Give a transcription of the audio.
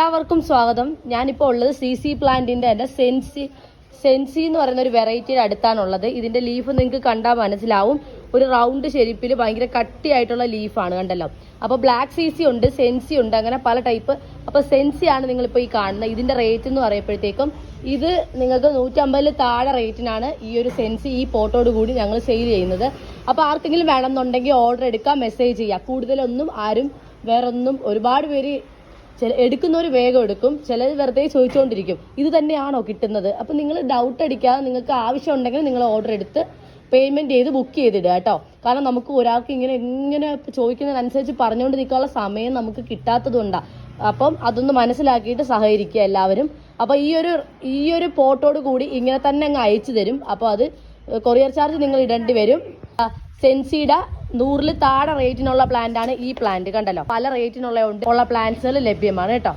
എല്ലാവർക്കും സ്വാഗതം. ഞാനിപ്പോൾ ഉള്ളത് CC പ്ലാന്റിന്റെ തന്നെ സെൻസി എന്ന് പറയുന്ന ഒരു വെറൈറ്റിയുടെ അടുത്താണുള്ളത്. ഇതിന്റെ ലീഫ് നിങ്ങൾക്ക് കണ്ടാൽ മനസ്സിലാവും. ഒരു റൗണ്ട് ഷേപ്പിൽ ഭയങ്കര കട്ടിയായിട്ടുള്ള ലീഫാണ്, കണ്ടല്ലോ. അപ്പോൾ ബ്ലാക്ക് CC ഉണ്ട്, സെൻസി ഉണ്ട്, അങ്ങനെ പല ടൈപ്പ്. അപ്പോൾ സെൻസി ആണ് നിങ്ങളിപ്പോൾ ഈ കാണുന്നത്. ഇതിന്റെ റേറ്റ് എന്ന് പറയുമ്പോഴത്തേക്കും ഇത് നിങ്ങൾക്ക് 150 താഴെ റേറ്റിനാണ് ഈ ഒരു സെൻസി ഈ പോട്ടോട് കൂടി ഞങ്ങൾ സെയിൽ ചെയ്യുന്നത്. അപ്പോൾ ആർക്കെങ്കിലും വേണമെന്നുണ്ടെങ്കിൽ ഓർഡർ എടുക്കാം, മെസ്സേജ് ചെയ്യുക. കൂടുതലൊന്നും ആരും വേറൊന്നും ഒരുപാട് പേര് എടുക്കുന്നവർ വേഗം എടുക്കും, ചിലർ വെറുതെ ചോദിച്ചുകൊണ്ടിരിക്കും ഇത് തന്നെയാണോ കിട്ടുന്നത്. അപ്പം നിങ്ങൾ ഡൗട്ട് അടിക്കാതെ നിങ്ങൾക്ക് ആവശ്യം ഉണ്ടെങ്കിൽ നിങ്ങൾ ഓർഡർ എടുത്ത് പേയ്മെൻറ്റ് ചെയ്ത് ബുക്ക് ചെയ്തിടുക കേട്ടോ. കാരണം നമുക്ക് ഒരാൾക്ക് ഇങ്ങനെ ചോദിക്കുന്നതിനനുസരിച്ച് പറഞ്ഞുകൊണ്ട് നിൽക്കാനുള്ള സമയം നമുക്ക് കിട്ടാത്തതുകൊണ്ടാണ്. അപ്പം അതൊന്ന് മനസ്സിലാക്കിയിട്ട് സഹകരിക്കുക എല്ലാവരും. അപ്പോൾ ഈ ഒരു പോട്ടോട് കൂടി ഇങ്ങനെ തന്നെ അങ്ങ് അയച്ചു തരും. അപ്പോൾ അത് കൊറിയർ ചാർജ് നിങ്ങൾ ഇടേണ്ടി വരും. സെൻസിയുടെ 100 താഴെ റേറ്റിനുള്ള പ്ലാന്റ് ആണ് ഈ പ്ലാന്റ്, കണ്ടല്ലോ. പല റേറ്റിനുള്ള പ്ലാന്റ്സുകൾ ലഭ്യമാണ് കേട്ടോ.